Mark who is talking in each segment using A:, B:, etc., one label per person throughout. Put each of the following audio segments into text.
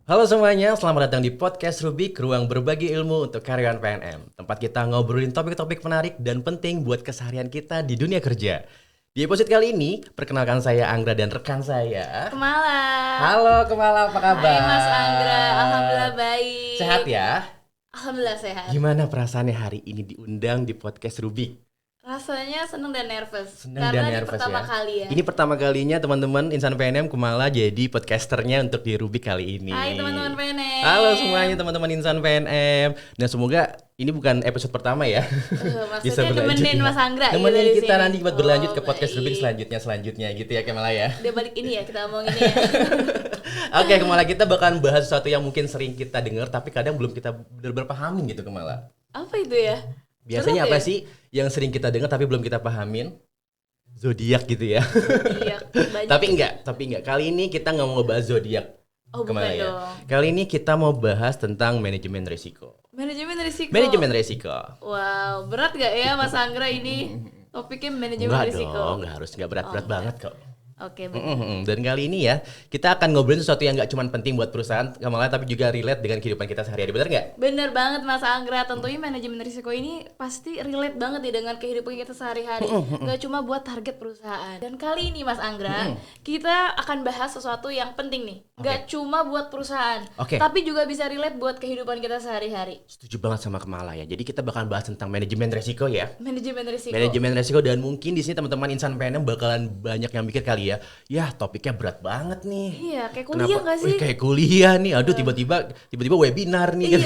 A: Halo semuanya, selamat datang di Podcast Rubik, ruang berbagi ilmu untuk karyawan PNM. Tempat kita ngobrolin topik-topik menarik dan penting buat keseharian kita di dunia kerja. Di episode kali ini, perkenalkan saya Anggra dan rekan saya.
B: Kemala.
A: Halo Kemala, apa kabar?
B: Hai Mas Anggra, alhamdulillah baik.
A: Sehat ya?
B: Alhamdulillah sehat.
A: Gimana perasaannya hari ini diundang di Podcast Rubik?
B: Rasanya seneng dan nervous.
A: Seneng
B: Karena
A: dan
B: ini
A: nervous
B: pertama
A: ya?
B: kali ya.
A: Ini pertama kalinya teman-teman Insan PNM Kumala jadi podcasternya untuk di Rubik kali ini.
B: Hai teman-teman PNM.
A: Halo semuanya teman-teman Insan PNM. Dan semoga ini bukan episode pertama ya.
B: Maksudnya nemenin Mas Anggra
A: nemenin
B: gitu
A: kita
B: di sini.
A: nanti buat berlanjut ke
B: baik.
A: podcast Rubik selanjutnya gitu ya Kemala ya.
B: Dia balik ini ya, kita omongin ya.
A: Oke Kemala, kita bakalan bahas sesuatu yang mungkin sering kita dengar tapi kadang belum kita benar-benar pahamin gitu Kemala.
B: Apa itu ya?
A: Biasanya
B: Berat
A: apa
B: ya?
A: sih yang sering kita dengar tapi belum kita pahamin? Zodiak gitu ya.
B: Iya, banyak.
A: Tapi enggak. Kali ini kita nggak mau ngebahas zodiak.
B: Oh bukan
A: Kemana ya?
B: dong.
A: Kali ini kita mau bahas tentang manajemen risiko.
B: Manajemen risiko.
A: Manajemen risiko.
B: Wow, berat gak ya Mas Anggra ini? Topiknya manajemen
A: Enggak
B: risiko.
A: dong, nggak berat-berat banget kok.
B: Oke,
A: Dan kali ini ya, kita akan ngobrolin sesuatu yang nggak cuma penting buat perusahaan, Kamala, tapi juga relate dengan kehidupan kita sehari-hari, benar nggak?
B: bener banget Mas Anggra, tentunya manajemen risiko ini pasti relate banget nih dengan kehidupan kita sehari-hari. Gak cuma buat target perusahaan. Dan kali ini Mas Anggra, kita akan bahas sesuatu yang penting nih. Gak cuma buat perusahaan,
A: Oke.
B: tapi juga bisa relate buat kehidupan kita sehari-hari.
A: Setuju banget sama Kamala ya. Jadi kita bakalan bahas tentang manajemen risiko ya.
B: Manajemen risiko.
A: Manajemen risiko, dan mungkin di sini teman-teman Insan PNM bakalan banyak yang mikir kali ya topiknya berat banget nih.
B: Iya, kayak kuliah gak sih?
A: Wih, kayak kuliah nih. Aduh, tiba-tiba webinar nih gitu.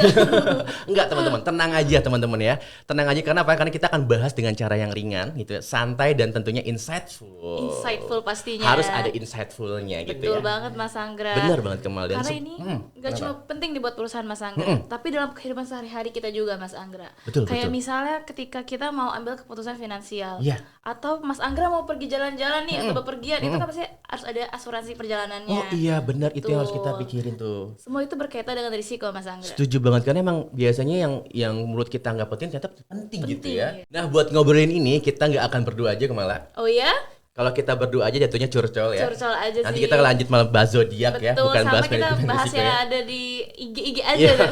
A: Enggak, teman-teman, tenang aja teman-teman ya. Tenang aja, karena apa? Karena kita akan bahas dengan cara yang ringan gitu ya, santai dan tentunya insightful.
B: Insightful pastinya.
A: Harus ada insightfulnya gitu
B: Betul
A: ya.
B: banget Mas Anggra.
A: Benar banget Kemal. Dan
B: Karena ini gak cuma penting dibuat perusahaan Mas Anggra, tapi dalam kehidupan sehari-hari kita juga Mas Anggra.
A: Betul,
B: Kayak
A: betul.
B: misalnya ketika kita mau ambil keputusan finansial,
A: Iya.
B: atau Mas Anggra mau pergi jalan-jalan nih atau bepergian, itu kan pasti harus ada asuransi perjalanannya.
A: Oh iya, benar, itu yang harus kita
B: Betul.
A: pikirin tuh.
B: Semua itu berkaitan dengan risiko Mas Anggra.
A: Setuju banget, karena emang biasanya yang menurut kita nggak penting ternyata penting gitu ya.
B: Penting.
A: Nah, buat ngobrolin ini kita nggak akan berdua aja Kemala.
B: Oh iya?
A: Kalau kita berdua aja jatuhnya curcol ya.
B: Curcol aja
A: Nanti
B: sih.
A: kita lanjut malah bahas zodiak ya,
B: Betul,
A: bukan
B: sama
A: bahas
B: kita
A: manajemen
B: bahas
A: risiko
B: yang
A: ya.
B: ada di IG aja
A: Iya,
B: deh.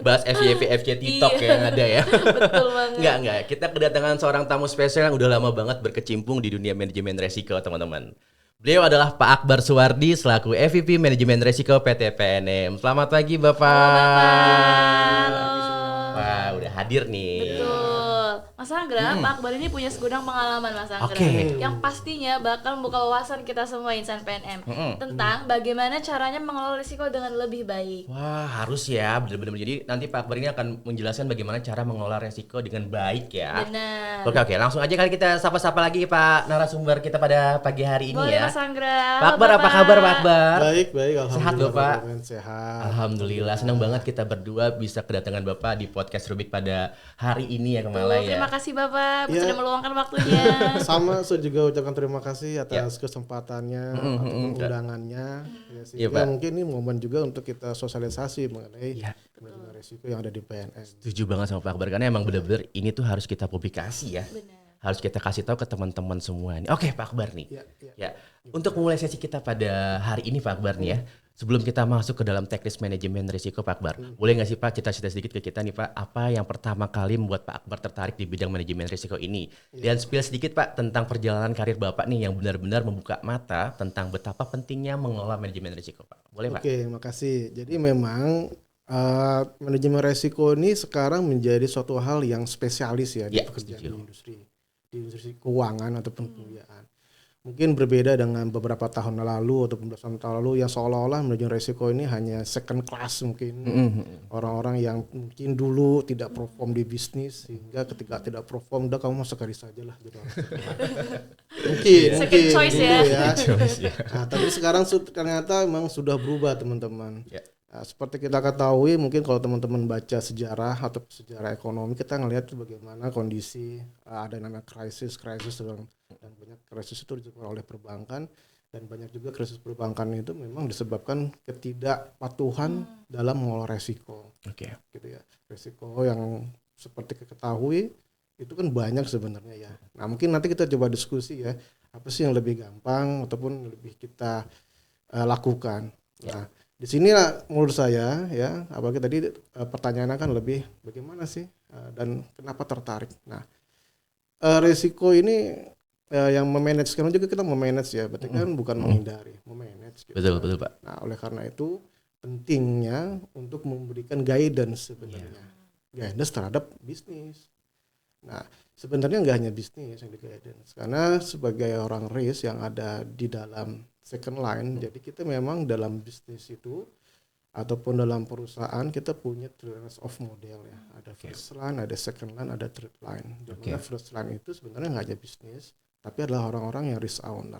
A: bahas FYP, FYC, TikTok
B: Iya.
A: yang ada ya.
B: Betul banget.
A: Enggak. Kita kedatangan seorang tamu spesial yang udah lama banget berkecimpung di dunia manajemen resiko, teman-teman. Beliau adalah Pak Akbar Suwardi selaku EVP Manajemen Resiko PT PNM. Selamat pagi, Bapak.
B: Halo.
A: Wah, udah hadir nih.
B: Betul. Mas Anggra, Pak Akbar ini punya segudang pengalaman Mas Anggra,
A: Oke.
B: yang pastinya bakal membuka wawasan kita semua Insan PNM tentang bagaimana caranya mengelola risiko dengan lebih baik.
A: Wah, harus ya, benar-benar. Jadi nanti Pak Akbar ini akan menjelaskan bagaimana cara mengelola resiko dengan baik ya.
B: Benar.
A: Oke, langsung aja kali kita sapa-sapa lagi Pak narasumber kita pada pagi hari ini
B: Boleh
A: ya.
B: Mas Anggra.
A: Pak Akbar, apa kabar Pak Akbar?
C: Baik, alhamdulillah.
A: Sehat, Bapak?
C: Sehat.
A: Alhamdulillah, senang banget kita berdua bisa kedatangan Bapak di podcast Rubik pada hari ini ya, Kemala ya.
B: Terima kasih Bapak
C: Ya.
B: sudah meluangkan waktunya.
C: Sama, saya juga ucapkan terima kasih atas kesempatannya ataupun undangannya. Ya,
A: Iya,
C: sehingga
A: Pak.
C: mungkin ini momen juga untuk kita sosialisasi mengenai
A: Iya.
C: manajemen risiko yang ada di PNS.
A: Setuju banget sama Pak Akbar, karena emang bener-bener ini tuh harus kita publikasi ya.
B: Benar.
A: Harus kita kasih tahu ke teman-teman semua nih. Oke, Pak Akbar nih.
C: Ya.
A: Ya, untuk memulai sesi kita pada hari ini Pak Akbar nih ya. Sebelum kita masuk ke dalam teknis manajemen risiko Pak Akbar, boleh nggak sih Pak cerita sedikit ke kita nih Pak, apa yang pertama kali membuat Pak Akbar tertarik di bidang manajemen risiko ini? Dan spill sedikit Pak tentang perjalanan karir Bapak nih yang benar-benar membuka mata tentang betapa pentingnya mengelola manajemen risiko Pak. Boleh Pak?
C: Oke, makasih. Jadi memang manajemen risiko ini sekarang menjadi suatu hal yang spesialis ya di
A: Ya,
C: pekerjaan
A: setuju.
C: di industri keuangan ataupun pembiayaan. Mungkin berbeda dengan beberapa tahun lalu atau belasan tahun lalu yang seolah-olah manajemen risiko ini hanya second class mungkin. Orang-orang yang mungkin dulu tidak perform di bisnis sehingga ketika tidak perform udah kamu masuk garis saja lah gitu. mungkin
B: Second choice
C: dulu
B: ya.
C: Nah, tapi sekarang ternyata memang sudah berubah teman-teman.
A: Ya.
C: Nah, seperti kita ketahui mungkin kalau teman-teman baca sejarah atau sejarah ekonomi kita ngelihat bagaimana kondisi ada namanya krisis dan banyak krisis itu disebabkan oleh perbankan dan banyak juga krisis perbankan itu memang disebabkan ketidakpatuhan dalam mengelola resiko.
A: Oke.
C: Gitu ya. Resiko yang seperti kita ketahui itu kan banyak sebenarnya ya. Nah, mungkin nanti kita coba diskusi ya, apa sih yang lebih gampang ataupun lebih kita lakukan. Nah, Di sinilah menurut saya ya, apalagi tadi pertanyaannya kan lebih bagaimana sih dan kenapa tertarik. Nah, resiko ini yang memanage, sekarang juga kita memanage ya, berarti kan bukan menghindari, memanage gitu.
A: Betul, betul Pak.
C: Nah, oleh karena itu pentingnya untuk memberikan guidance sebenarnya, guidance terhadap bisnis. Nah, sebenarnya nggak hanya bisnis yang di guidance, karena sebagai orang risk yang ada di dalam second line, jadi kita memang dalam bisnis itu ataupun dalam perusahaan kita punya three lines of model ya. Ada first line, ada second line, ada third line. Di mana first line itu sebenarnya nggak hanya bisnis, tapi adalah orang-orang yang risk owner.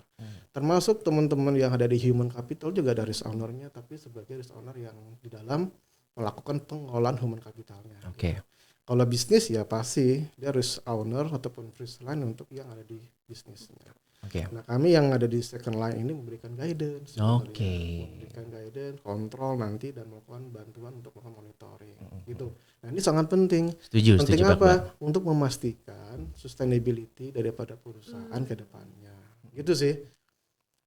C: Termasuk teman-teman yang ada di human capital juga ada risk ownernya, tapi sebagai risk owner yang di dalam melakukan pengelolaan human capitalnya.
A: Oke.
C: Kalau bisnis ya pasti dia risk owner ataupun first line untuk yang ada di bisnisnya.
A: Oke.
C: Nah, kami yang ada di second line ini memberikan guidance.
A: Oke.
C: Memberikan guidance, kontrol nanti dan melakukan bantuan untuk melakukan monitoring. Gitu. Nah, ini sangat penting.
A: Setuju,
C: Penting
A: setuju Pak Akbar.
C: apa? Untuk memastikan sustainability daripada perusahaan ke depannya. Gitu sih.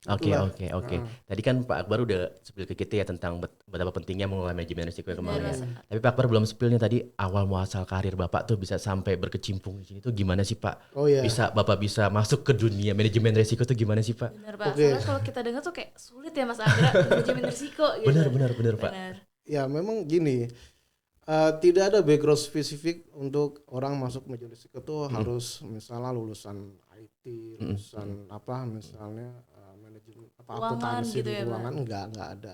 A: Oke,
C: Itulah.
A: oke. Tadi kan Pak Akbar udah spill ke kita ya tentang betapa pentingnya mengelola manajemen risiko yang kemarin. Tapi Pak Akbar belum spill nih tadi awal muasal karir Bapak tuh bisa sampai berkecimpung di sini tuh gimana sih Pak?
C: Oh iya.
A: Bapak bisa masuk ke dunia manajemen risiko tuh gimana sih Pak?
B: Benar Pak,
C: Oke.
B: soalnya kalau kita dengar tuh kayak sulit ya Mas Anggra manajemen risiko gitu.
A: Benar Pak.
B: Benar.
C: Ya memang gini, tidak ada background spesifik untuk orang masuk manajemen risiko tuh harus misalnya lulusan IT, lulusan apa misalnya manajemen apa
B: Keuangan
C: akuntansi
B: gitu
C: di
B: ya,
C: keuangan enggak ada.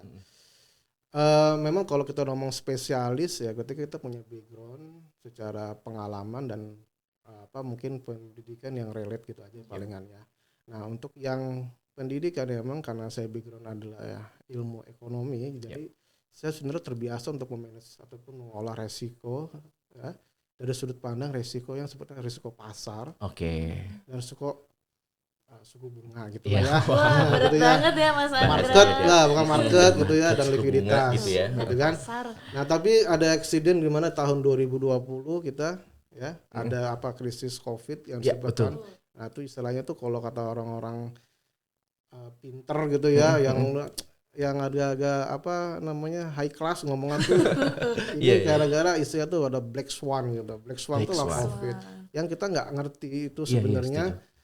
C: Memang kalau kita ngomong spesialis ya ketika kita punya background secara pengalaman dan apa mungkin pendidikan yang relate gitu aja palingan ya. Nah, untuk yang pendidikan ya memang karena saya background adalah ya ilmu ekonomi, jadi saya sebenarnya terbiasa untuk memanage ataupun mengolah resiko ya, dari sudut pandang resiko yang seperti resiko pasar
A: Oke.
C: dan resiko suku bunga gitu
A: Iya.
C: lah ya.
B: Wah, berat
C: Gitu ya.
B: banget ya Mas Anggra.
C: Market lah, bukan market gitu ya, dan
A: Suku bunga
C: likuiditas
A: gitu ya.
C: gitu kan.
B: Pasar.
C: Nah, tapi ada accident di mana tahun 2020 kita ya ada apa krisis Covid yang
A: Ya,
C: disebabkan. Nah, itu istilahnya tuh kalau kata orang-orang pinter gitu ya, yang agak-agak apa namanya high class ngomongan tuh ini gara-gara istilah tuh ada black swan gitu. Black swan
A: Black
C: tuh lah
A: swan.
C: Covid. Yang kita nggak ngerti itu
A: Iya,
C: sebenarnya
A: setuju.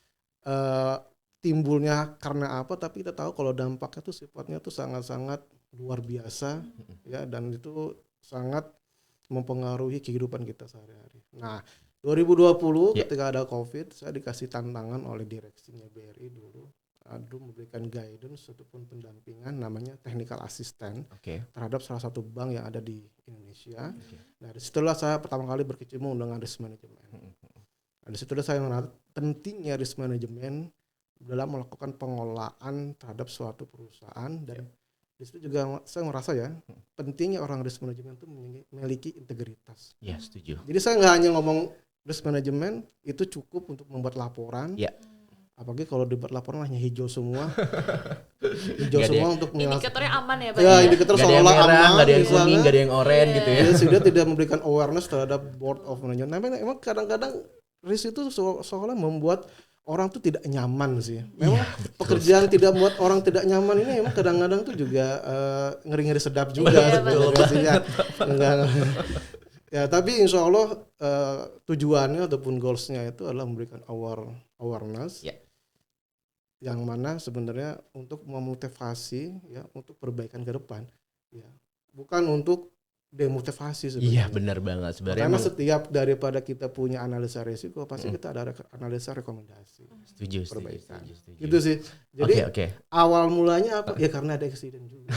C: timbulnya karena apa, tapi kita tahu kalau dampaknya tuh sifatnya tuh sangat-sangat luar biasa ya, dan itu sangat mempengaruhi kehidupan kita sehari-hari. Nah, 2020 ketika ada Covid, saya dikasih tantangan oleh direksinya BRI dulu memberikan guidance ataupun pendampingan namanya technical assistant
A: Oke.
C: terhadap salah satu bank yang ada di Indonesia. Nah, disitulah saya pertama kali berkecimpung dengan risk management. Nah, disitulah saya melihat pentingnya risk management dalam melakukan pengelolaan terhadap suatu perusahaan, dan di situ juga saya merasa ya pentingnya orang risk management itu memiliki integritas.
A: Ya, setuju.
C: Jadi saya nggak hanya ngomong risk management itu cukup untuk membuat laporan.
A: Ya.
C: Apalagi kalau dibuat laporan hanya hijau semua. Hijau
A: Nggak ada
C: semua untuk
B: Indikatornya aman ya Pak.
C: ya, indikator
A: Gak ada yang
C: seolah
A: merah,
C: aman,
A: gak ada yang
C: misalnya.
A: kuning, gak ada yang oranye gitu ya.
C: Jadi sudah tidak memberikan awareness terhadap board of management. Nah, emang kadang-kadang risk itu seolah membuat orang tuh tidak nyaman sih. Memang pekerjaan tidak membuat orang tidak nyaman ini emang kadang-kadang tuh juga ngeri-ngeri sedap juga sebenarnya sih ya. Enggak. Ya, tapi insya Allah tujuannya ataupun goalsnya itu adalah memberikan awareness.
A: Ya.
C: Yang mana sebenarnya untuk memotivasi ya untuk perbaikan ke depan, ya bukan untuk demotivasi
A: Iya,
C: sebenarnya.
A: benar banget sebenarnya.
C: Karena
A: emang
C: setiap daripada kita punya analisa risiko pasti kita ada analisa rekomendasi
A: setuju.
C: perbaikan. Gitu sih. Jadi
A: Oke.
C: awal mulanya apa? Ya karena ada accident juga.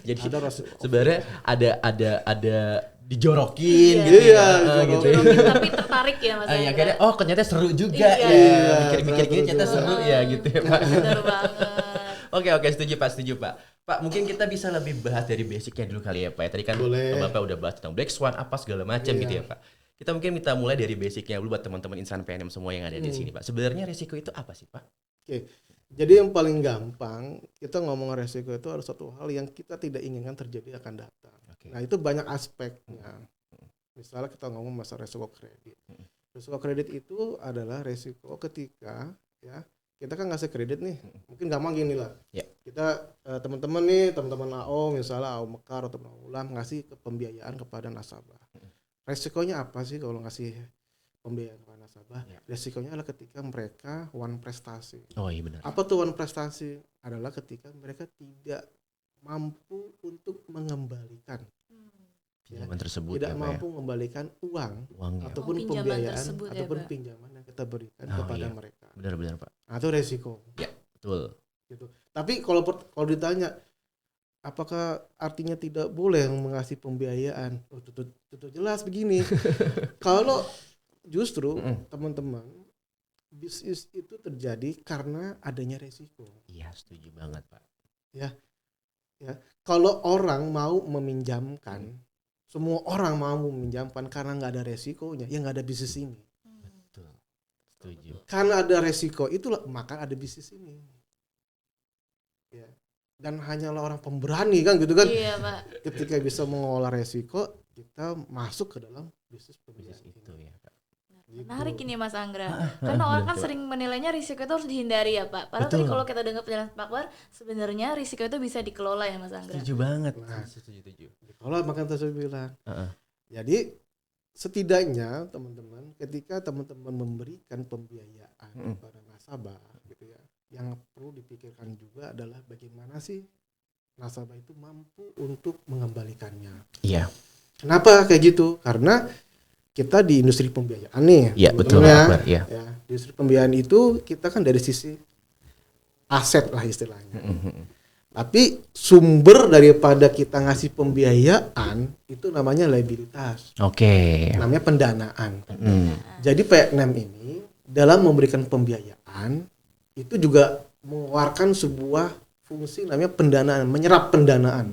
A: Jadi
C: Ada resiko.
A: sebenarnya ada dijorokin
B: Iya.
A: gitu
C: Iya,
A: ya, gitu ya.
B: Tapi tertarik ya Mas
A: Ya
B: Anggra.
A: akhirnya ternyata seru juga
B: Iya.
A: ya. Mikir-mikir gini
C: Ternyata
A: ternyata seru ya gitu ya Pak.
B: Benar banget.
A: Oke, setuju Pak. Pak, mungkin kita bisa lebih bahas dari basicnya dulu kali ya Pak. Tadi kan
C: Boleh.
A: Bapak udah bahas tentang Black Swan apa segala macam gitu ya Pak. Kita mungkin minta mulai dari basicnya dulu buat teman-teman insan PNM semua yang ada di sini Pak. Sebenarnya risiko itu apa sih Pak?
C: Oke. Jadi yang paling gampang kita ngomong resiko itu ada satu hal yang kita tidak inginkan terjadi akan datang.
A: Oke.
C: Nah, itu banyak aspeknya. Misalnya kita ngomong masalah resiko kredit. Resiko kredit itu adalah resiko ketika ya kita kan ngasih kredit nih, mungkin gampang gini lah.
A: Ya.
C: Kita teman-teman AO misalnya AO Mekar atau AO Ulam ngasih pembiayaan kepada nasabah. Resikonya apa sih kalau ngasih pembiayaan kepada nasabah?
A: Ya.
C: Resikonya adalah ketika mereka one prestasi.
A: Oh iya benar.
C: Apa tuh one prestasi? Adalah ketika mereka tidak mampu untuk mengembalikan,
A: Pinjaman tersebut
C: tidak
A: ya, Pak,
C: mampu mengembalikan uangnya
A: uangnya.
C: ataupun
B: pinjaman
C: pembiayaan
B: tersebut ya,
C: ataupun
B: Pak.
C: pinjaman yang kita berikan
A: Oh,
C: kepada
A: iya.
C: mereka.
A: Benar-benar Pak.
C: Nah, itu resiko.
A: Ya betul.
C: Gitu. Tapi kalau ditanya apakah artinya tidak boleh mengasih pembiayaan? Oh, itu jelas begini. Kalau justru teman-teman bisnis itu terjadi karena adanya resiko.
A: Iya setuju banget Pak.
C: Ya. Kalau orang mau meminjamkan, semua orang mau meminjamkan karena nggak ada resikonya, ya nggak ada bisnis ini.
A: Betul. Setuju.
C: Karena ada resiko itulah maka ada bisnis ini. Ya. Dan hanyalah orang pemberani kan gitu kan.
B: Iya, Pak.
C: Ketika bisa mengolah resiko, kita masuk ke dalam bisnis pembiayaan
A: Bisnis itu
C: ini.
A: ya Pak.
C: Gitu.
B: Menarik ini Mas Anggra. Karena orang kan sering menilainya risiko itu harus dihindari ya Pak. Padahal tadi
A: Betul.
B: kalau kita dengar penjelasan Pak Akbar, sebenarnya risiko itu bisa dikelola ya Mas Anggra.
A: Setuju banget.
C: Nah.
A: Setuju.
C: Kalau makanya saya bilang.
A: Heeh.
C: Jadi setidaknya teman-teman ketika teman-teman memberikan pembiayaan kepada nasabah gitu ya, yang perlu dipikirkan juga adalah bagaimana sih nasabah itu mampu untuk mengembalikannya.
A: Iya.
C: Kenapa kayak gitu? Karena kita di industri pembiayaan nih.
A: Iya betul
C: sebetulnya,
A: Pak. Iya.
C: ya, di industri pembiayaan itu kita kan dari sisi aset lah istilahnya. Tapi sumber daripada kita ngasih pembiayaan itu namanya liabilitas.
A: Oke.
C: Namanya pendanaan. Jadi P6 ini dalam memberikan pembiayaan itu juga mengeluarkan sebuah fungsi namanya pendanaan, menyerap pendanaan.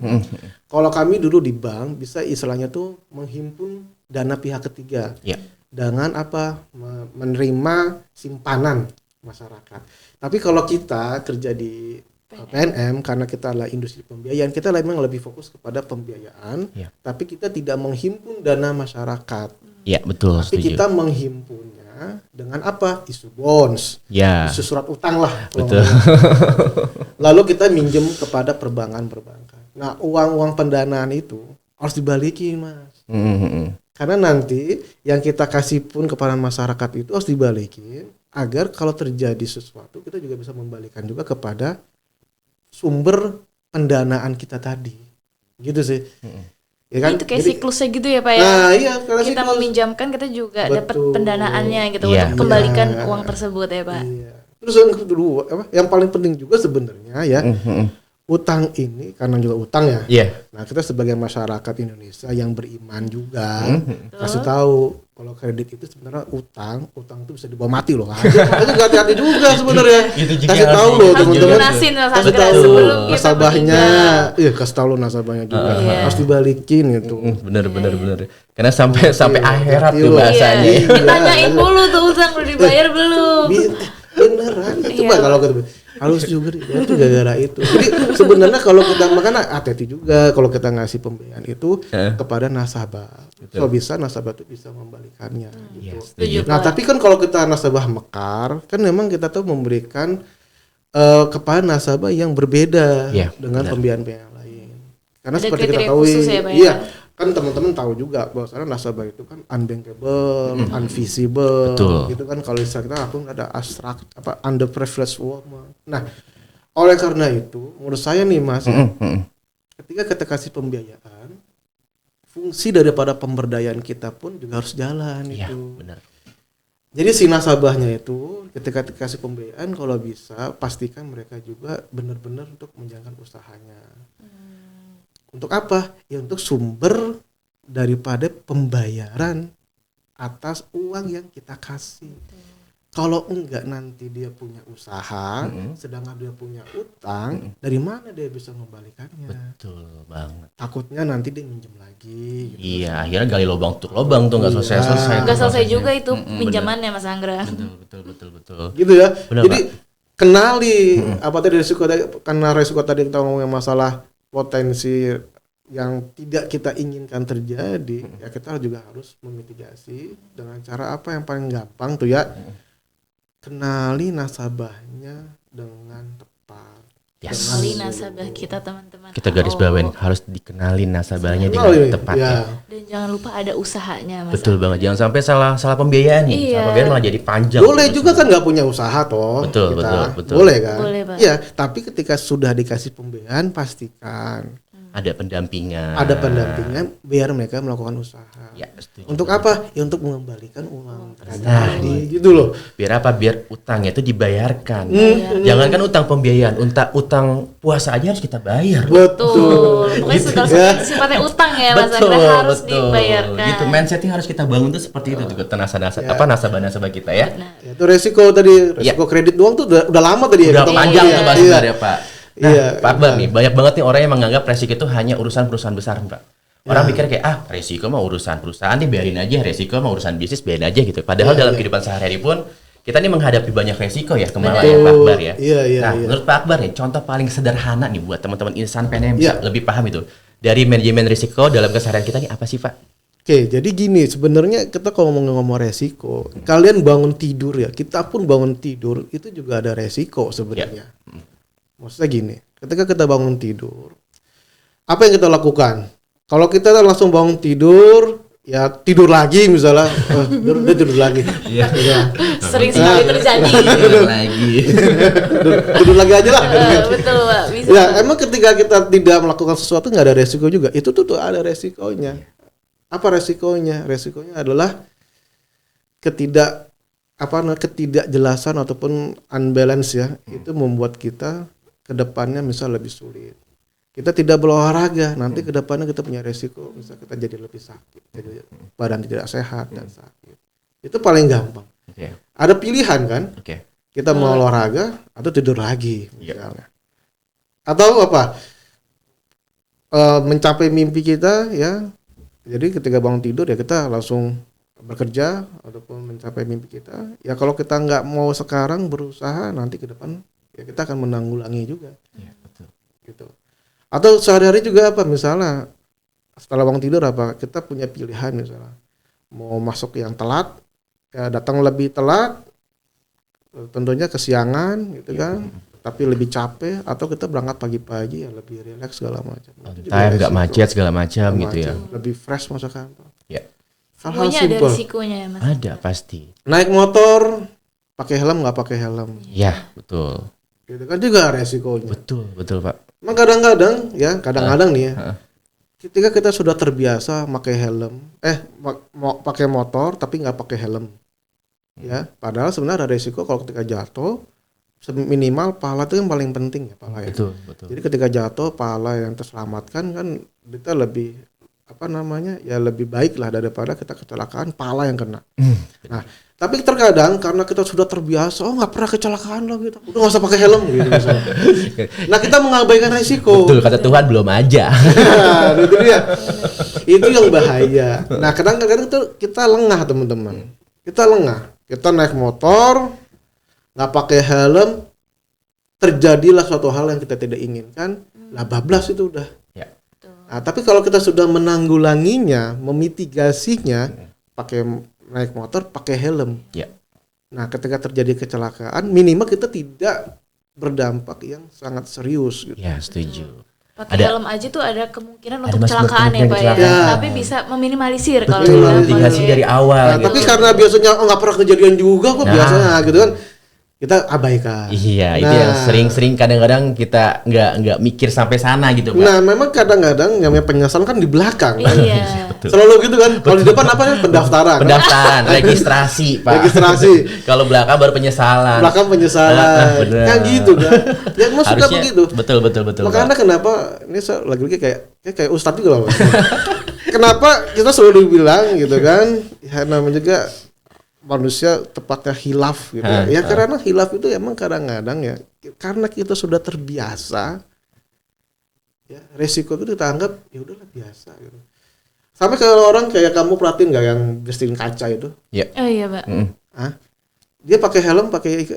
C: Kalau kami dulu di bank bisa istilahnya tuh menghimpun dana pihak ketiga.
A: Ya.
C: Dengan apa? Menerima simpanan masyarakat. Tapi kalau kita kerja di PNM karena kita adalah industri pembiayaan, kita memang lebih fokus kepada pembiayaan,
A: Ya.
C: tapi kita tidak menghimpun dana masyarakat.
A: Iya betul.
C: Tapi
A: Setuju.
C: kita menghimpunnya dengan apa? Isu bonds,
A: Ya.
C: isu surat utang lah. kalau
A: Betul.
C: ngomong. Lalu kita minjem kepada perbankan-perbankan. Nah, uang-uang pendanaan itu harus dibalikin, Mas. Karena nanti yang kita kasih pun kepada masyarakat itu harus dibalikin agar kalau terjadi sesuatu kita juga bisa membalikan juga kepada sumber pendanaan kita tadi. Gitu sih. Ya kan?
B: Itu kayak
C: Jadi-
B: siklusnya gitu ya Pak ya.
C: Nah, iya, karena
B: Kita
C: siklus.
B: meminjamkan, kita juga dapat
C: Betul.
B: pendanaannya gitu
A: Iya.
B: untuk kembalikan
C: Iya.
B: uang tersebut ya Pak.
C: Iya. Terus yang kedua, yang paling penting juga sebenarnya ya, utang ini karena juga utang ya.
A: Iya.
C: Nah, kita sebagai masyarakat Indonesia yang beriman juga kasih tahu kalau kredit itu sebenarnya utang itu bisa dibawa mati loh. Itu nggak hati-hati juga sebenarnya.
A: Itu juga
C: Kasih tahu
A: harus
C: loh
B: Harus
C: teman-teman.
B: dilunasin Mas
C: Kasih
B: Anggra
C: tahu
B: sebelum kita
C: nasabahnya,
B: meninjau.
C: iya kasih tahu lo nasabahnya juga
B: Iya.
C: harus dibalikin gitu.
A: Benar. Karena sampai akhirat
C: Iya.
A: tuh
C: Iya.
A: bahasanya.
B: Iya. Ditanyain dulu tuh utang udah dibayar belum.
C: Beneran itu
B: Iya.
C: Pak, kalau kita harus juga itu gara-gara itu. Jadi sebenarnya kalau kita makanya hati-hati juga kalau kita ngasih pembiayaan itu kepada nasabah. Kalau bisa nasabah itu bisa membalikannya gitu.
B: Setuju,
C: Nah,
B: Pak.
C: tapi kan kalau kita nasabah mekar, kan memang kita tuh memberikan kepada nasabah yang berbeda
A: Iya,
C: dengan
A: benar.
C: pembiayaan lain. Karena
B: Ada
C: seperti kita
B: kriteria
C: tahu,
B: khusus ya, Pak, ya?
C: iya, kan teman-teman tahu juga bahwa nasabah itu kan unbankable, unvisible,
A: Betul.
C: gitu kan kalau istilah kita aku ada abstrak apa underprivileged woman. Nah, oleh karena itu, menurut saya nih Mas, ketika kita kasih pembiayaan, fungsi daripada pemberdayaan kita pun juga harus jalan
A: Iya,
C: itu.
A: benar.
C: Jadi si nasabahnya itu ketika dikasih pembiayaan kalau bisa pastikan mereka juga benar-benar untuk menjalankan usahanya. Untuk apa? Ya untuk sumber daripada pembayaran atas uang yang kita kasih. Kalau enggak nanti dia punya usaha, sedangkan dia punya utang, dari mana dia bisa membalikannya?
A: Betul banget.
C: Takutnya nanti dia minjem lagi. Gitu.
A: Iya, akhirnya gali lubang tutup lubang tuh nggak selesai.
B: Nggak selesai juga itu pinjamannya Mas Anggra.
A: Betul.
C: Gitu ya.
A: Benar,
C: Jadi kenali apa tadi resiko tadi, karena resiko tadi kita ngomongin masalah potensi yang tidak kita inginkan terjadi, ya kita juga harus memitigasi dengan cara apa yang paling gampang tuh ya. kenali nasabahnya dengan tepat.
A: Yes.
B: Kenali nasabah kita teman-teman.
A: Kita garis bawain harus dikenalin nasabahnya
C: Oh,
A: dengan
C: iya,
A: tepat.
C: iya.
B: Dan jangan lupa ada usahanya Mas.
A: Betul banget. Jangan sampai salah pembiayaan nih.
B: Iya.
A: Salah pembiayaan malah jadi panjang.
C: Boleh juga kan nggak punya usaha toh.
A: Betul,
C: kita.
A: betul.
C: Boleh kan?
B: Boleh, Pak.
C: Iya, tapi ketika sudah dikasih pembiayaan pastikan
A: Ada pendampingan.
C: ada pendampingan biar mereka melakukan usaha.
A: Ya, setuju.
C: Untuk apa? Ya untuk mengembalikan uang
A: Nah,
C: tadi gitu loh.
A: Biar apa? Biar utangnya itu dibayarkan.
C: Hmm.
A: Jangankan utang pembiayaan, utang puasa aja harus kita bayar.
B: Betul. Pokoknya
C: Gitu,
B: sudah
C: ya.
B: sifatnya utang ya Mas Andra harus dibayarkan.
A: Gitu, mindsetnya harus kita bangun tuh seperti itu tuh ke nasabah-nasabah kita ya.
C: Ya, itu resiko tadi, resiko kredit doang tuh udah lama tadi ya.
A: Udah
C: ketemu.
A: panjang
C: Iya,
A: tuh Pak
C: iya.
A: Akbar ya Pak. Nah,
C: Iya,
A: Pak Akbar nih, banyak banget nih orang yang menganggap resiko itu hanya urusan perusahaan besar, Pak. Orang pikir kayak resiko mah urusan perusahaan nih biarin aja, resiko mah urusan bisnis biarin aja gitu. Padahal dalam kehidupan sehari-hari pun kita nih menghadapi banyak resiko ya kemana ya Pak Akbar ya.
C: Iya, iya,
A: Nah,
C: iya.
A: menurut Pak Akbar nih, contoh paling sederhana nih buat teman-teman insan PNM bisa
C: Iya.
A: lebih paham itu dari manajemen risiko dalam keseharian kita nih apa sih Pak?
C: Oke, jadi gini, sebenarnya kita kalau ngomong resiko, kalian bangun tidur ya, kita pun bangun tidur itu juga ada resiko sebenarnya. Maksudnya gini, ketika kita bangun tidur, apa yang kita lakukan? Kalau kita langsung bangun tidur, ya tidur lagi misalnya, dia tidur lagi.
A: Iya.
B: Sering sekali terjadi.
A: Lagi.
C: Tidur lagi aja lah.
B: Betul Pak, bisa.
C: Ya, emang ketika kita tidak melakukan sesuatu nggak ada resiko juga. Itu tuh ada resikonya. Apa resikonya? Resikonya adalah ketidakjelasan ataupun unbalance ya. Itu membuat kita kedepannya misal lebih sulit. Kita tidak berolahraga, nanti kedepannya kita punya resiko, misal kita jadi lebih sakit, jadi badan tidak sehat dan sakit. Itu paling gampang.
A: Oke.
C: Ada pilihan kan?
A: Oke.
C: Kita mau olahraga atau tidur lagi
A: Iya.
C: misalnya. Atau apa? Mencapai mimpi kita ya. Jadi ketika bangun tidur ya kita langsung bekerja ataupun mencapai mimpi kita. Ya kalau kita nggak mau sekarang berusaha, nanti ke depan ya kita akan menanggulangi juga.
A: Iya, betul.
C: Gitu. Atau sehari-hari juga apa? Misalnya setelah bangun tidur apa? Kita punya pilihan misalnya mau masuk yang telat, ya datang lebih telat, tentunya kesiangan gitu kan, tapi lebih capek, atau kita berangkat pagi-pagi ya lebih rileks segala macam. Itu juga
A: Time nggak
C: resiko.
A: macet segala macam
C: Nggak
A: gitu ya.
C: macet, lebih fresh masuk kantor.
A: Ya.
C: Hal-hal
B: Semuanya ada
C: simpel.
B: risikonya ya Mas.
A: Ada pasti.
C: Naik motor pakai helm nggak pakai helm,
A: Ya, betul.
C: gitu kan juga resikonya.
A: Betul Pak.
C: Emang kadang-kadang nih ya, ketika kita sudah terbiasa pakai helm, mau pakai motor tapi nggak pakai helm, ya, padahal sebenarnya ada resiko kalau ketika jatuh, minimal pahala itu yang paling penting ya, pahala ya.
A: Betul.
C: Jadi ketika jatuh, pahala yang terselamatkan kan kita lebih ya lebih baik lah daripada kita kecelakaan, pahala yang kena. Nah, tapi terkadang karena kita sudah terbiasa, nggak pernah kecelakaan loh gitu, udah nggak usah pakai helm gitu misalnya. Nah, kita mengabaikan resiko.
A: Betul kata Tuhan belum aja.
C: Itu dia. Itu yang bahaya. Nah, kadang-kadang itu kita lengah teman-teman. Kita lengah. Kita naik motor, nggak pakai helm, terjadilah suatu hal yang kita tidak inginkan. Lah bablas itu udah.
A: Ya.
C: Nah, tapi kalau kita sudah menanggulanginya, memitigasinya, pakai naik motor, pakai helm.
A: Ya.
C: Nah, ketika terjadi kecelakaan, minimal kita tidak berdampak yang sangat serius gitu.
A: Ya, setuju.
B: Pakai
A: Ada-
B: helm aja tuh ada kemungkinan
A: Ada
B: untuk
A: masih
B: kecelakaan ya
A: kemungkinan
B: Pak ya.
A: kecelakaan.
B: Tapi bisa meminimalisir kalau
C: Betul.
B: kita
A: Mitigasi
B: pakai-
A: dari awal
C: Nah,
A: gitu.
C: tapi karena biasanya nggak pernah kejadian juga kok
A: Nah.
C: biasanya gitu kan, kita abaikan.
A: Iya, itu
C: Nah.
A: yang sering-sering kadang-kadang kita nggak mikir sampai sana gitu, Pak.
C: Nah, memang kadang-kadang yang namanya penyesalan kan di belakang kan.
B: Iya.
C: Selalu gitu kan. Kalau di depan apa ya? Pendaftaran.
A: Pendaftaran, registrasi, Pak.
C: Registrasi.
A: Kalau belakang baru penyesalan.
C: Belakang penyesalan.
A: Bener.
C: Kan gitu kan. Ya emang suka
A: Harusnya
C: begitu.
A: betul.
C: Makanya
A: Pak.
C: kenapa ini saya lagi-lagi kayak ustadz juga loh. Kenapa kita selalu dibilang gitu kan? Ya namanya juga manusia tepatnya hilaf gitu ya. Ya karena hilaf itu emang kadang-kadang ya karena kita sudah terbiasa, ya resiko itu kita anggap ya udahlah biasa gitu. Sampai kalau orang kayak kamu perhatiin nggak yang bersihin kaca itu,
B: Oh iya Pak.
C: Hah? Dia pakai helm, pakai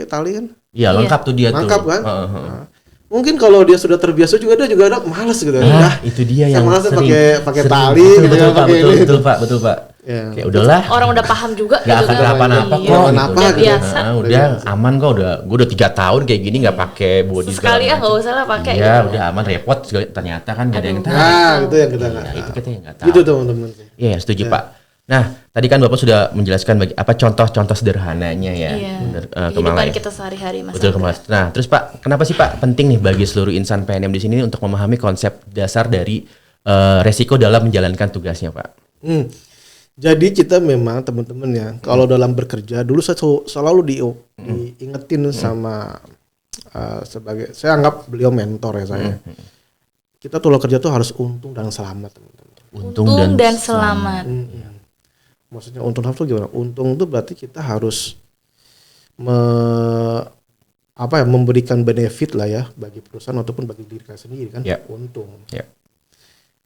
C: tali kan?
A: Iya, lengkap tuh dia tuh.
C: Lengkap kan?
A: Heeh.
C: Nah, mungkin kalau dia sudah terbiasa juga dia juga ada malas gitu.
A: Nah, itu dia
C: saya
A: yang
C: malas
A: sering
C: pakai
A: sering.
C: tali gitu
A: Betul,
C: ya,
A: Pak,
C: pakai ini.
A: betul, Pak.
C: Ya.
A: Kayak udahlah.
B: Orang udah paham juga
A: Nggak
B: gitu
A: akan
B: kan.
A: kenapa-napa
B: Iya,
A: kok.
C: Kenapa
B: udah
C: gitu.
B: biasa.
A: Udah aman kok, gue udah 3 tahun kayak gini nggak pakai body
B: Sekali
A: segala
B: nggak
A: macam.
B: usah lah pakai
A: Iya,
B: gitu.
A: udah aman, repot ternyata kan nggak ada yang tahu.
C: Nah, itu yang kita
A: Nah,
C: nggak
A: itu
C: tahu.
A: kita yang nggak tahu.
C: Gitu teman-teman.
A: Iya, setuju Pak. Nah, tadi kan Bapak sudah menjelaskan apa contoh-contoh sederhananya ya.
B: Iya.
A: Bener,
B: Kehidupan
A: Kemala ya.
B: kita sehari-hari Mas.
A: Betul Kemala. Nah, terus Pak, kenapa sih Pak penting nih bagi seluruh insan PNM di sini untuk memahami konsep dasar dari resiko dalam menjalankan tugasnya Pak?
C: Jadi kita memang teman-teman ya, kalau dalam bekerja dulu saya selalu diingetin sama sebagai, saya anggap beliau mentor ya saya. Kita tuh kalau kerja tuh harus untung dan selamat teman-teman.
B: Untung dan selamat.
C: Maksudnya untung tuh gimana? Untung tuh berarti kita harus memberikan benefit lah ya bagi perusahaan ataupun bagi diri kita sendiri kan.
A: Yep.
C: Untung.
A: Yep.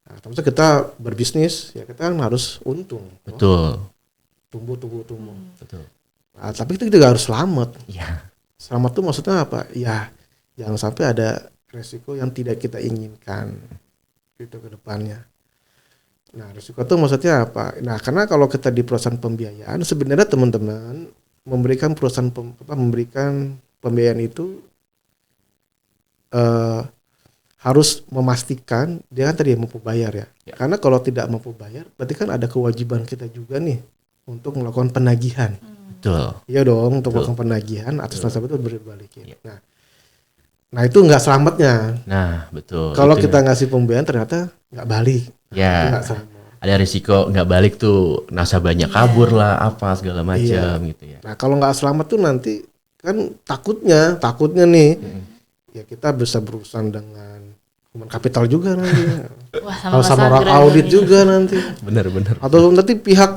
C: Nah, termasuk kita berbisnis ya kita kan harus untung.
A: Betul.
C: Tumbuh.
A: Betul.
C: Nah, tapi kita juga harus selamat.
A: Iya.
C: Selamat tuh maksudnya apa? Ya jangan sampai ada resiko yang tidak kita inginkan itu ke depannya. Nah, risiko itu maksudnya apa? Nah, karena kalau kita di perusahaan pembiayaan, sebenarnya teman-teman memberikan memberikan pembiayaan itu harus memastikan dia kan tadi mampu bayar ya. Karena kalau tidak mampu bayar, berarti kan ada kewajiban kita juga nih untuk melakukan penagihan.
A: Betul.
C: Iya dong, untuk melakukan penagihan atas nasabah itu berbalikin. Nah itu nggak selamatnya.
A: Nah, betul.
C: Kalau
A: itu
C: kita ngasih pembiayaan ternyata nggak balik.
A: ya
C: Nggak selamat.
A: ada risiko nggak balik tuh, nasabahnya kabur lah, apa segala macam gitu ya.
C: Nah kalau nggak selamat tuh nanti kan takutnya nih ya kita bisa berurusan dengan human capital juga nanti.
B: Wah,
C: Kalau
B: Mas
C: sama orang
B: Anggra
C: audit
B: ini.
C: juga nanti.
A: Benar-benar.
C: Atau nanti pihak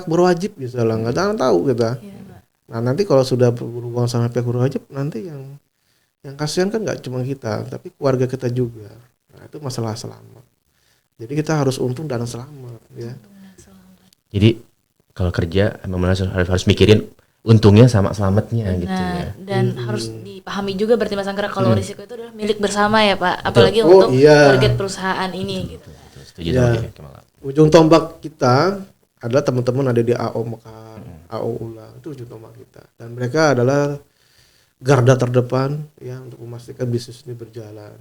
C: berwajib misalnya nggak tahu kita.
B: Iya, Pak.
C: Nah nanti kalau sudah berhubungan sama pihak berwajib nanti yang kasihan kan nggak cuma kita tapi keluarga kita juga. Nah itu masalah selamat. Jadi kita harus untung dan selamat ya.
A: Jadi kalau kerja memang harus mikirin untungnya sama selamatnya gitu ya.
B: Dan harus dipahami juga berarti Mas Anggra kalau risiko itu adalah milik bersama ya Pak, apalagi
C: Oh,
B: untuk
C: iya.
B: target perusahaan ini gitu.
A: Setuju
C: Ya.
A: sama Kemala.
C: Ujung tombak kita adalah teman-teman ada di AO Mekar, AO Ulang itu ujung tombak kita. Dan mereka adalah garda terdepan ya untuk memastikan bisnis ini berjalan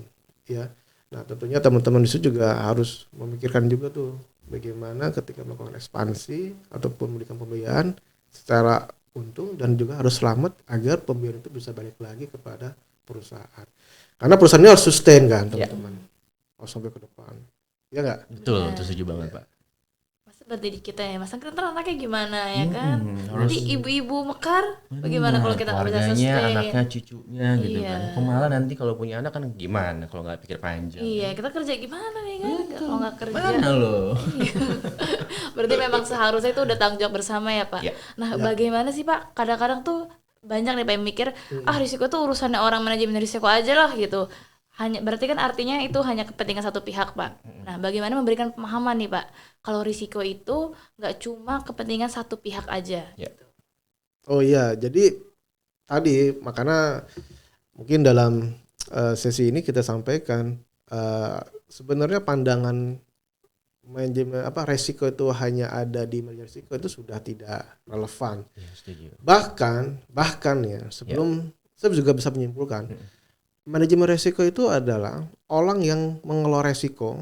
C: ya. Nah tentunya teman-teman di situ juga harus memikirkan juga tuh bagaimana ketika melakukan ekspansi ataupun memberikan pembiayaan secara untung dan juga harus selamat agar pembiayaan itu bisa balik lagi kepada perusahaan. Karena perusahaan ini harus sustain kan teman-teman, harus sampai ke depan. Ya nggak?
A: Betul, itu setuju banget Pak.
B: Seperti di kita ya Mas Anggra ntar anaknya gimana ya kan.
A: harus-
B: Nanti ibu-ibu Mekar bagaimana kalau kita nggak bisa
A: keluarganya,
B: sustain.
A: anaknya, cucunya gitu
B: Iya.
A: kan. Kemala nanti kalau punya anak kan gimana kalau nggak pikir panjang.
B: Iya, kita kerja gimana nih kan kalau nggak kerja.
A: Mana lo?
B: Berarti memang seharusnya itu udah tanggung jawab bersama ya Pak.
A: Iya.
B: Nah bagaimana sih Pak, kadang-kadang tuh banyak nih Pak yang mikir risiko tuh urusannya orang manajemen risiko aja lah gitu. Hanya berarti kan artinya itu hanya kepentingan satu pihak Pak. Nah bagaimana memberikan pemahaman nih Pak kalau risiko itu nggak cuma kepentingan satu pihak aja.
A: Ya.
C: Oh iya, jadi tadi makanya mungkin dalam sesi ini kita sampaikan sebenarnya pandangan manajemen resiko itu hanya ada di manajemen risiko itu sudah tidak relevan.
A: Ya, setuju.
C: Bahkan ya sebelum saya juga bisa menyimpulkan manajemen risiko itu adalah orang yang mengelola risiko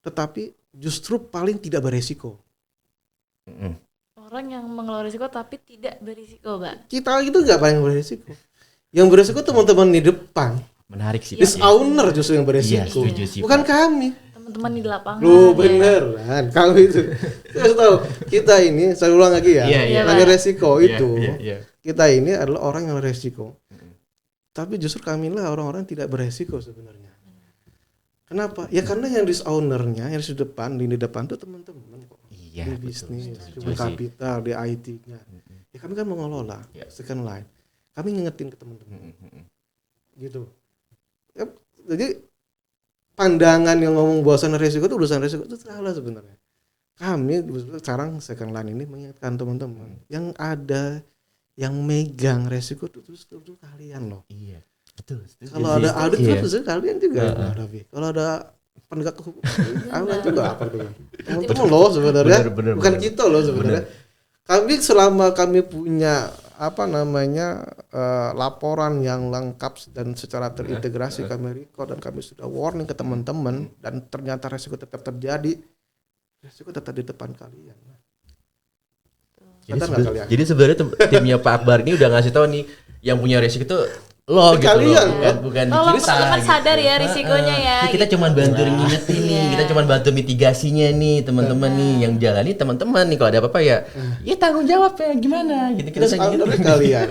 C: tetapi justru paling tidak beresiko.
B: Orang yang mengelola risiko tapi tidak berisiko Pak.
C: Kita itu nggak paling beresiko. Yang beresiko teman-teman di depan.
A: Menarik sih.
C: Is
A: Pak.
C: owner justru yang
A: Iya,
C: beresiko.
A: setuju sih.
C: Bukan
A: Pak.
C: kami.
B: Teman-teman di lapangan.
C: Loh
B: ya.
C: beneran. Kami itu. Saya tahu kita ini saya ulang lagi ya.
A: Iya,
C: Hanya
B: Pak.
C: resiko
A: Iya,
C: itu.
A: iya.
C: Kita ini adalah orang yang resiko. Tapi justru kami lah orang-orang yang tidak beresiko sebenarnya. Kenapa? Ya karena yang risk ownernya, yang di depan, di depan tuh teman-teman kok.
A: Iya,
C: Di
A: betul,
C: bisnis,
A: setuju
C: human
A: sih.
C: capital, di IT-nya. Ya kami kan mengelola
A: Ya.
C: second line. Kami ngingetin ke teman-teman. Gitu. Ya, jadi pandangan yang ngomong bahwasan resiko itu urusan resiko itu salah sebenarnya. Kami sekarang second line ini mengingatkan teman-teman yang ada yang megang resiko itu terus kalian loh.
A: Iya. Betul. setuju
C: Kalau
A: sih.
C: ada audit
A: Iya.
C: terus kalian juga menghadapi. Kalau ada penegak hukum kalian juga apa tuh? Teman-teman loh sebenarnya,
A: Bener,
C: bukan
A: bener.
C: kita loh sebenarnya. Kami selama kami punya laporan yang lengkap dan secara terintegrasi kami record dan kami sudah warning ke teman-teman dan ternyata resiko tetap terjadi, resiko tetap di depan kalian.
A: Jadi sebenarnya timnya Pak Akbar ini udah ngasih tahu nih yang punya resiko itu lo gitu
C: kalian,
A: loh, bukan
B: Oh, lo
A: kita.
B: kan sadar ya risikonya ya.
A: Kita cuma bantu ngingetin nih, kita cuma bantu mitigasinya nih teman-teman nih yang jalani teman-teman nih kalau ada apa-apa ya tanggung jawab ya gimana gitu kita udah gitu.
C: Kalian.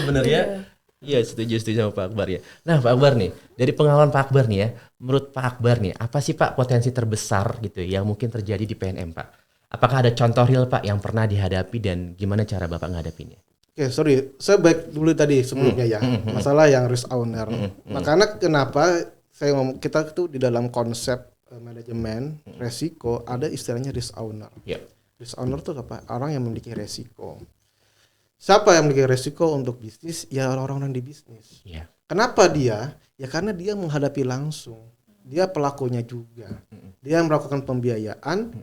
A: Bener ya. Iya setuju sama Pak Akbar ya. Nah Pak Akbar nih dari pengalaman Pak Akbar nih ya, menurut Pak Akbar nih apa sih Pak potensi terbesar gitu yang mungkin terjadi di PNM Pak? Apakah ada contoh real Pak yang pernah dihadapi dan gimana cara Bapak ngadapinnya?
C: Oke, sorry, saya baik dulu tadi sebelumnya ya, masalah yang risk owner. Makanya kenapa saya ngomong kita tuh di dalam konsep manajemen resiko ada istilahnya risk owner.
A: Yep.
C: Risk owner tuh apa? Orang yang memiliki resiko. Siapa yang memiliki resiko untuk bisnis? Ya orang-orang di bisnis.
A: Yeah.
C: Kenapa dia? Ya karena dia menghadapi langsung. Dia pelakunya juga. Dia melakukan pembiayaan.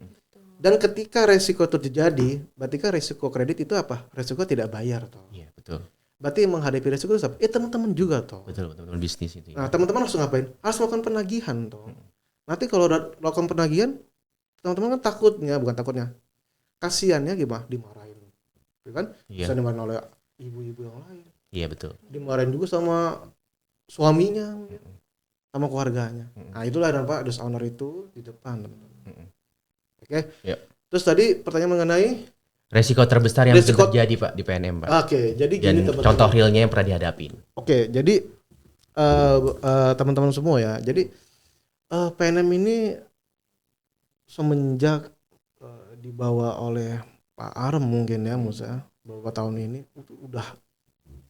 C: Dan ketika resiko itu terjadi, berarti kan resiko kredit itu apa? Resiko tidak bayar toh.
A: Iya, betul.
C: Berarti menghadapi resiko itu apa? Teman-teman juga toh.
A: Betul, teman-teman bisnis itu.
C: Nah, teman-teman harus ngapain? Harus melakukan penagihan toh. Nanti kalau udah melakukan penagihan, teman-teman kan bukan takutnya. Kasiannya gimana? Dimarahin. Ya kan?
A: Iya.
C: Bisa dimarahin oleh ibu-ibu yang lain.
A: Iya, betul.
C: Dimarahin juga sama suaminya, sama keluarganya. Nah, itulah dampak risk owner itu di depan, teman-teman. Oke.
A: Yep.
C: Terus tadi pertanyaan mengenai
A: resiko terbesar yang bisa terjadi Pak di PNM Pak.
C: Oke, jadi
A: Dan
C: gini teman-teman.
A: contoh realnya yang pernah dihadapin.
C: Oke, jadi teman-teman semua ya. Jadi PNM ini semenjak dibawa oleh Pak Arem mungkin ya Musa beberapa tahun ini udah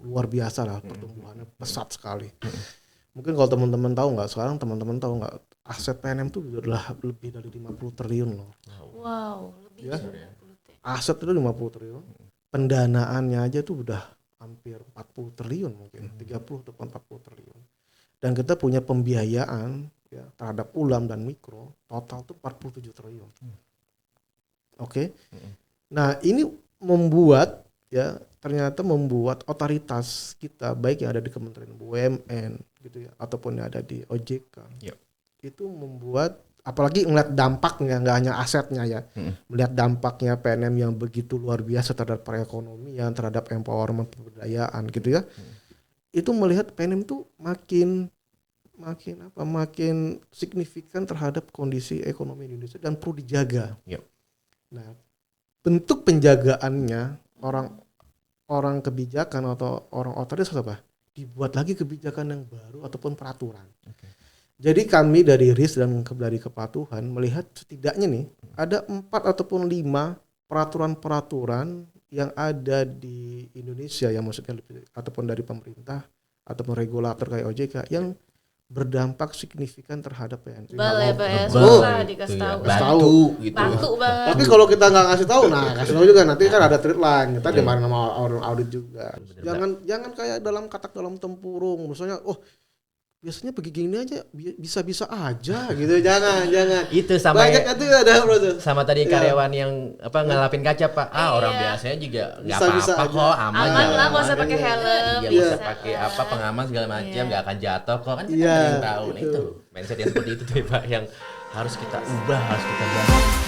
C: luar biasa lah pertumbuhannya pesat sekali. Mungkin kalau teman-teman tahu nggak sekarang teman-teman tahu nggak aset PNM itu udah lebih dari 50 triliun loh.
B: Wow, lebih
C: Ya.
B: dari 50 T.
C: Aset itu 50 triliun. Pendanaannya aja tuh udah hampir 40 triliun mungkin, 30 atau 40 triliun. Dan kita punya pembiayaan ya terhadap ULAM dan mikro total tuh 47 triliun. Oke. Nah, ini membuat ternyata membuat otoritas kita baik yang ada di Kementerian BUMN gitu ya ataupun yang ada di OJK.
A: Yep.
C: Itu membuat apalagi ngeliat dampaknya nggak hanya asetnya ya, melihat dampaknya PNM yang begitu luar biasa terhadap perekonomian, terhadap empowerment pemberdayaan gitu ya. Itu melihat PNM tuh makin signifikan terhadap kondisi ekonomi Indonesia dan perlu dijaga.
A: Yep.
C: Nah, bentuk penjagaannya orang kebijakan atau orang otoritas apa? Dibuat lagi kebijakan yang baru ataupun peraturan.
A: Okay.
C: Jadi kami dari RIS dan dari Kepatuhan melihat setidaknya nih ada 4 ataupun 5 peraturan-peraturan yang ada di Indonesia yang maksudnya ataupun dari pemerintah ataupun regulator kayak OJK yang berdampak signifikan terhadap PNM.
B: Balai PS
A: Global
B: susah
A: gitu
B: dikasih
A: ya.
B: tahu.
A: Batu gitu.
B: Batu banget.
C: Tapi kalau kita nggak kasih tahu, kasih tahu juga nanti kan ada line. Kita dimarahin sama orang audit juga. Jangan kayak dalam katak dalam tempurung. Misalnya, biasanya begini aja bisa-bisa aja gitu. Jangan.
A: Itu sama
C: Banyak itu ada proses.
A: sama tadi karyawan yang ngelapin kaca Pak. Orang biasanya juga nggak
C: Bisa-bisa
A: apa-apa
C: aja.
A: kok, aman
B: Aman
A: jalan
B: lah, nggak usah
A: aman.
B: pakai helm.
A: Iya, nggak
B: Bisa.
A: usah pakai pengaman segala macam, nggak akan jatuh kok kan kita
C: Iya,
A: ada yang tahu. Nah, itu mindset yang seperti itu tuh Pak yang harus kita ubah, harus kita bangun.